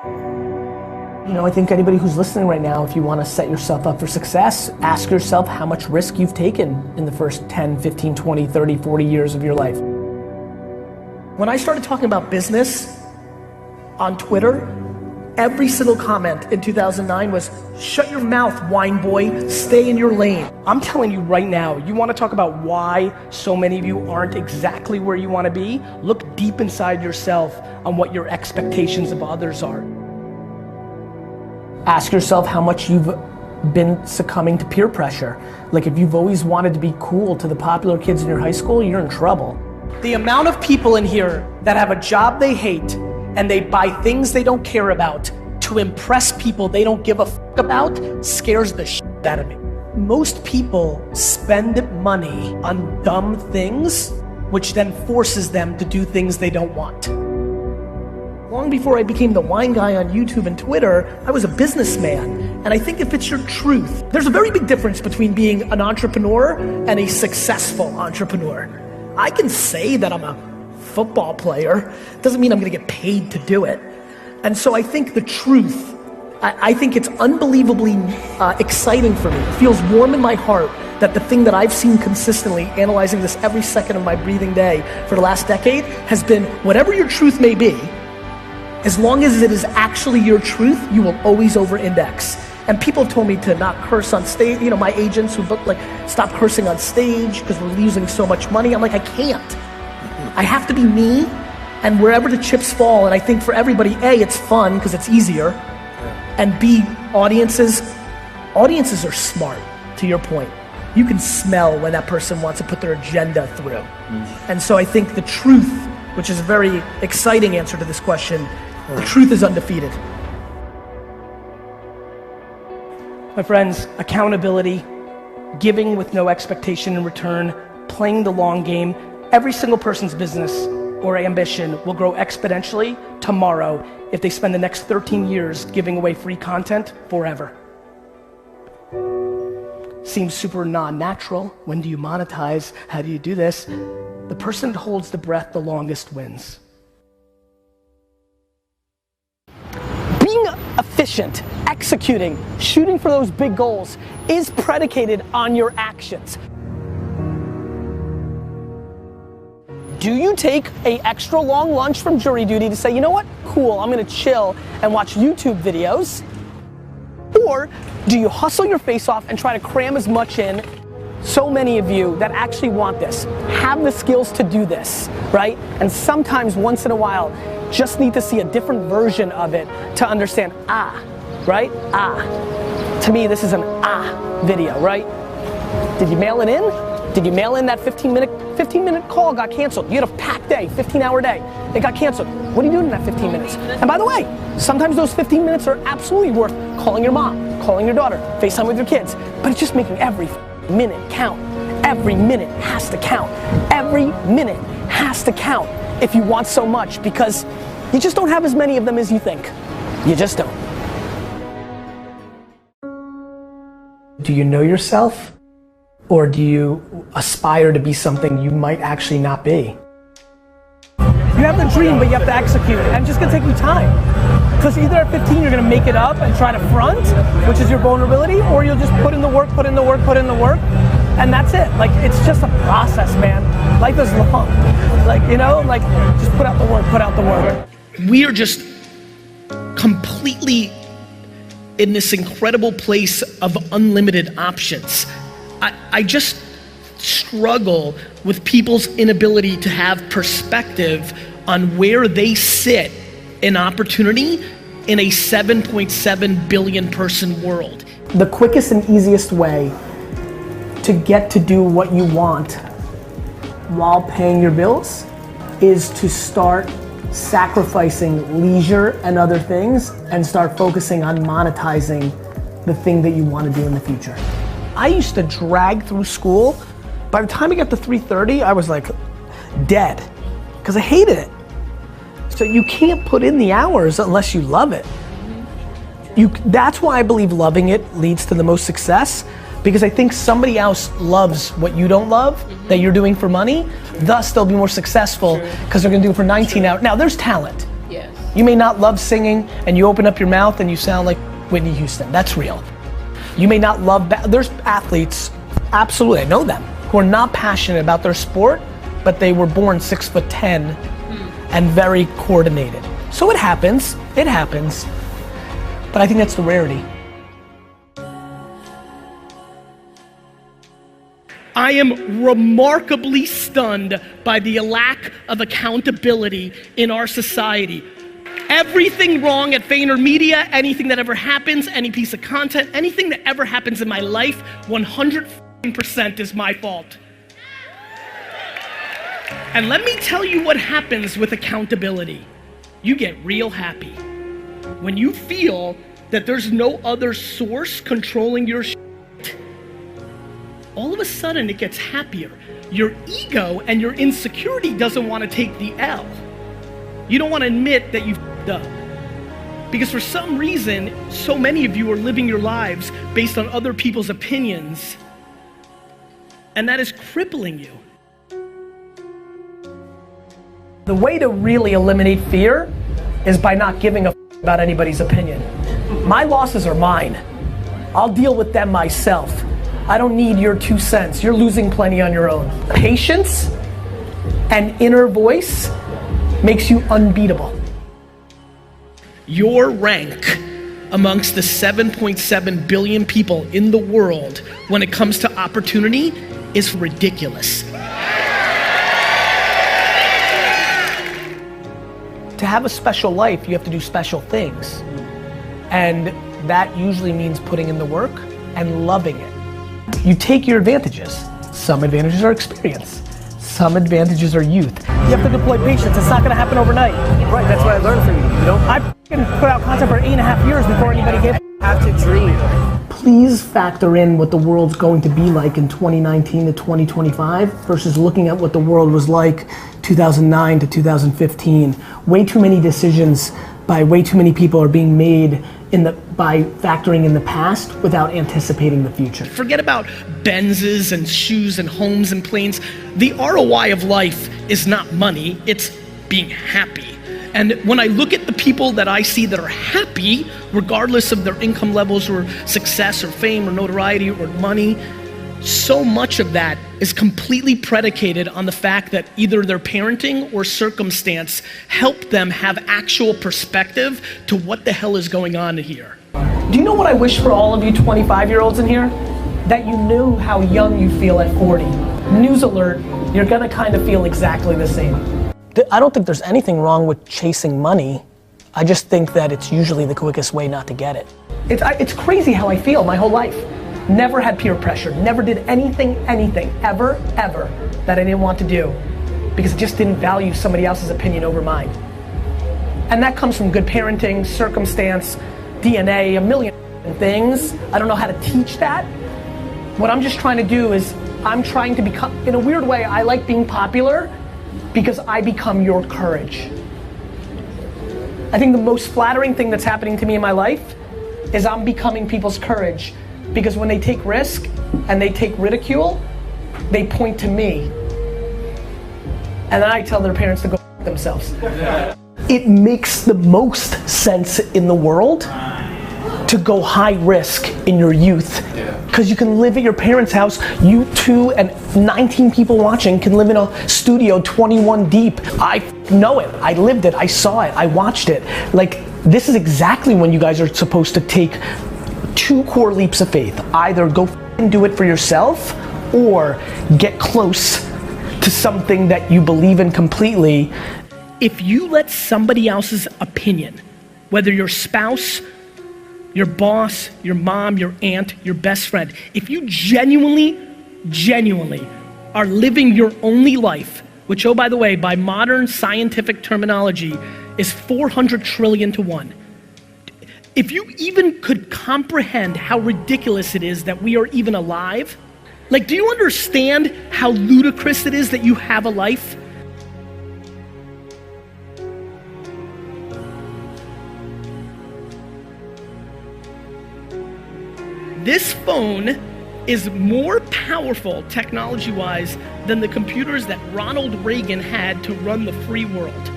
You know, I think anybody who's listening right now, if you want to set yourself up for success, ask yourself how much risk you've taken in the first 10, 15, 20, 30, 40 years of your life. When I started talking about business on Twitter, every single comment in 2009 was, shut your mouth, wine boy, stay in your lane. I'm telling you right now, you want to talk about why so many of you aren't exactly where you want to be? Look deep inside yourself on what your expectations of others are. Ask yourself how much you've been succumbing to peer pressure. Like if you've always wanted to be cool to the popular kids in your high school, you're in trouble. The amount of people in here that have a job they hate and they buy things they don't care about to impress people they don't give a fuck about scares the shit out of me. Most people spend money on dumb things, which then forces them to do things they don't want. Long before I became the wine guy on YouTube and Twitter, I was a businessman. And I think if it's your truth, there's a very big difference between being an entrepreneur and a successful entrepreneur. I can say that I'm a football player, doesn't mean I'm gonna get paid to do it. And so I think the truth, I think it's unbelievably exciting for me. It feels warm in my heart that the thing that I've seen consistently, analyzing this every second of my breathing day for the last decade, has been whatever your truth may be, as long as it is actually your truth, you will always over-index. And people told me to not curse on stage. You know, my agents who booked, like, stop cursing on stage because we're losing so much money. I'm like, I can't. I have to be me, and wherever the chips fall, and I think for everybody, A, it's fun because it's easier, and B, audiences are smart, to your point. You can smell when that person wants to put their agenda through. And so I think the truth, which is a very exciting answer to this question, the truth is undefeated. My friends, accountability, giving with no expectation in return, playing the long game, every single person's business or ambition will grow exponentially tomorrow if they spend the next 13 years giving away free content forever. Seems super non-natural. When do you monetize? How do you do this? The person that holds the breath the longest wins. Being efficient, executing, shooting for those big goals is predicated on your actions. Do you take an extra long lunch from jury duty to say, you know what, cool, I'm gonna chill and watch YouTube videos? Or do you hustle your face off and try to cram as much in? So many of you that actually want this, have the skills to do this, right? And sometimes once in a while, just need to see a different version of it to understand, right? To me, this is an video, right? Did you mail it in? Did you mail in that 15 minute call got canceled? You had a packed day, 15-hour day. It got canceled. What are you doing in that 15 minutes? And by the way, sometimes those 15 minutes are absolutely worth calling your mom, calling your daughter, FaceTime with your kids, but it's just making every minute count. Every minute has to count. Every minute has to count if you want so much, because you just don't have as many of them as you think. You just don't. Do you know yourself? Or do you aspire to be something you might actually not be? You have the dream, but you have to execute it, and it's just gonna take you time. Because either at 15 you're gonna make it up and try to front, which is your vulnerability, or you'll just put in the work, and that's it. Like, it's just a process, man. Life is long. Like, you know, like, just put out the work. We are just completely in this incredible place of unlimited options. I just struggle with people's inability to have perspective on where they sit in opportunity in a 7.7 billion person world. The quickest and easiest way to get to do what you want while paying your bills is to start sacrificing leisure and other things and start focusing on monetizing the thing that you want to do in the future. I used to drag through school. By the time I got to 3:30, I was like dead because I hated it. So you can't put in the hours unless you love it. That's why I believe loving it leads to the most success, because I think somebody else loves what you don't love, that you're doing for money, thus they'll be more successful because they're gonna do it for 19 hours. Now there's talent. Yes. You may not love singing and you open up your mouth and you sound like Whitney Houston. That's real. You may not love, there's athletes, absolutely, I know them, who are not passionate about their sport, but they were born 6'10" and very coordinated. So it happens, but I think that's the rarity. I am remarkably stunned by the lack of accountability in our society. Everything wrong at VaynerMedia, anything that ever happens, any piece of content, anything that ever happens in my life, 100% is my fault. And let me tell you what happens with accountability. You get real happy. When you feel that there's no other source controlling your shit, all of a sudden it gets happier. Your ego and your insecurity doesn't want to take the L. You don't want to admit that you f***ed up. Because for some reason, so many of you are living your lives based on other people's opinions, and that is crippling you. The way to really eliminate fear is by not giving a f*** about anybody's opinion. My losses are mine. I'll deal with them myself. I don't need your 2 cents. You're losing plenty on your own. Patience and inner voice makes you unbeatable. Your rank amongst the 7.7 billion people in the world when it comes to opportunity is ridiculous. To have a special life, you have to do special things. And that usually means putting in the work and loving it. You take your advantages. Some advantages are experience. Some advantages are youth. You have to deploy patience. It's not gonna happen overnight. Right, that's what I learned from you. You know, I put out content for 8.5 years before anybody gave have to dream. Please factor in what the world's going to be like in 2019 to 2025 versus looking at what the world was like 2009 to 2015. Way too many decisions by way too many people are being made by factoring in the past without anticipating the future. Forget about Benzes and shoes and homes and planes. The ROI of life is not money, it's being happy. And when I look at the people that I see that are happy, regardless of their income levels or success or fame or notoriety or money, so much of that is completely predicated on the fact that either their parenting or circumstance helped them have actual perspective to what the hell is going on here. Do you know what I wish for all of you 25-year-olds in here? That you knew how young you feel at 40. News alert, you're gonna kind of feel exactly the same. I don't think there's anything wrong with chasing money. I just think that it's usually the quickest way not to get it. It's crazy how I feel my whole life. Never had peer pressure, never did anything, ever, that I didn't want to do because I just didn't value somebody else's opinion over mine. And that comes from good parenting, circumstance, DNA, a million things. I don't know how to teach that. What I'm just trying to do is I'm trying to become, in a weird way, I like being popular because I become your courage. I think the most flattering thing that's happening to me in my life is I'm becoming people's courage. Because when they take risk and they take ridicule, they point to me. And then I tell their parents to go f themselves. It makes the most sense in the world to go high risk in your youth. Because you can live at your parents' house, you two and 19 people watching can live in a studio 21 deep. I know it, I lived it, I saw it, I watched it. Like, this is exactly when you guys are supposed to take 2 core leaps of faith. Either go and do it for yourself or get close to something that you believe in completely. If you let somebody else's opinion, whether your spouse, your boss, your mom, your aunt, your best friend, if you genuinely are living your only life, which, oh, by the way, by modern scientific terminology is 400 trillion to 1. If you even could comprehend how ridiculous it is that we are even alive, like, do you understand how ludicrous it is that you have a life? This phone is more powerful technology-wise than the computers that Ronald Reagan had to run the free world.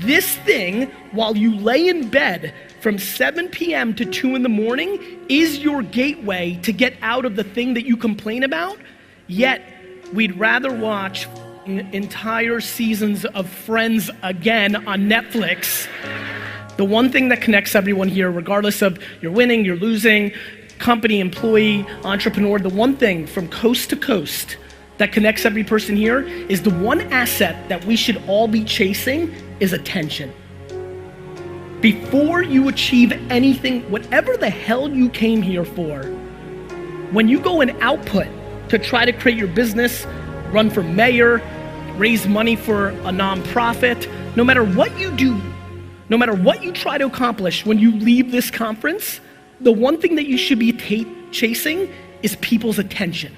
This thing, while you lay in bed from 7 p.m. to 2 in the morning, is your gateway to get out of the thing that you complain about. Yet, we'd rather watch entire seasons of Friends again on Netflix. The one thing that connects everyone here, regardless of you're winning, you're losing, company, employee, entrepreneur, the one thing from coast to coast that connects every person here is the one asset that we should all be chasing is attention. Before you achieve anything, whatever the hell you came here for, when you go and output to try to create your business, run for mayor, raise money for a nonprofit, no matter what you do, no matter what you try to accomplish, when you leave this conference, the one thing that you should be chasing is people's attention.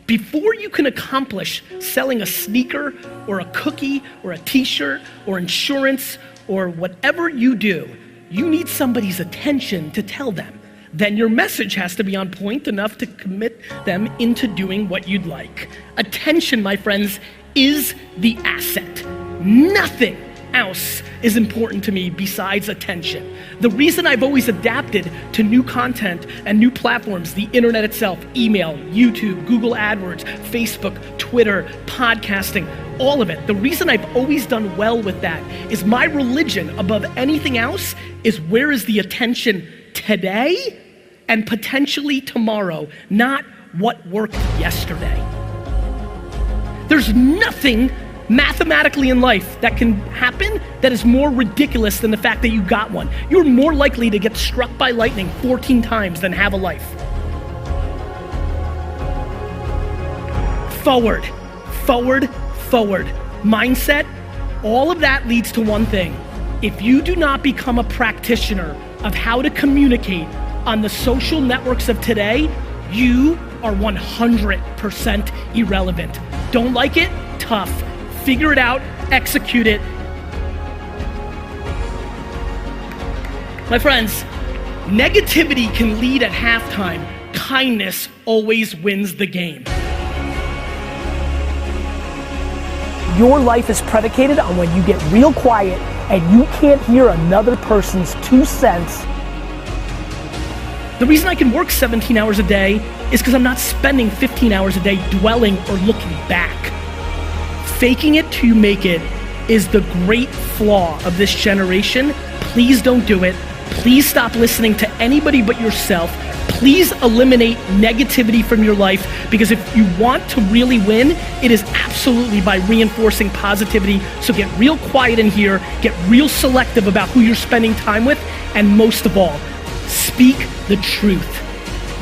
Before you can accomplish selling a sneaker or a cookie or a t-shirt or insurance or whatever you do, you need somebody's attention to tell them. Then your message has to be on point enough to commit them into doing what you'd like. Attention, my friends, is the asset. Nothing else is important to me besides attention. The reason I've always adapted to new content and new platforms, the internet itself, email, YouTube, Google AdWords, Facebook, Twitter, podcasting, all of it. The reason I've always done well with that is my religion above anything else is where is the attention today and potentially tomorrow, not what worked yesterday. There's nothing mathematically in life that can happen that is more ridiculous than the fact that you got one. You're more likely to get struck by lightning 14 times than have a life. Forward, forward, forward. Mindset, all of that leads to one thing. If you do not become a practitioner of how to communicate on the social networks of today, you are 100% irrelevant. Don't like it? Tough. Figure it out, execute it. My friends, negativity can lead at halftime. Kindness always wins the game. Your life is predicated on when you get real quiet and you can't hear another person's 2 cents. The reason I can work 17 hours a day is because I'm not spending 15 hours a day dwelling or looking back. Faking it till you make it is the great flaw of this generation. Please don't do it. Please stop listening to anybody but yourself. Please eliminate negativity from your life, because if you want to really win, it is absolutely by reinforcing positivity. So get real quiet in here, get real selective about who you're spending time with, and most of all, speak the truth.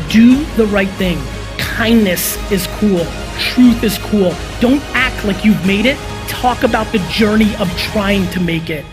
Do the right thing. Kindness is cool. Truth is cool. Don't act like you've made it. Talk about the journey of trying to make it.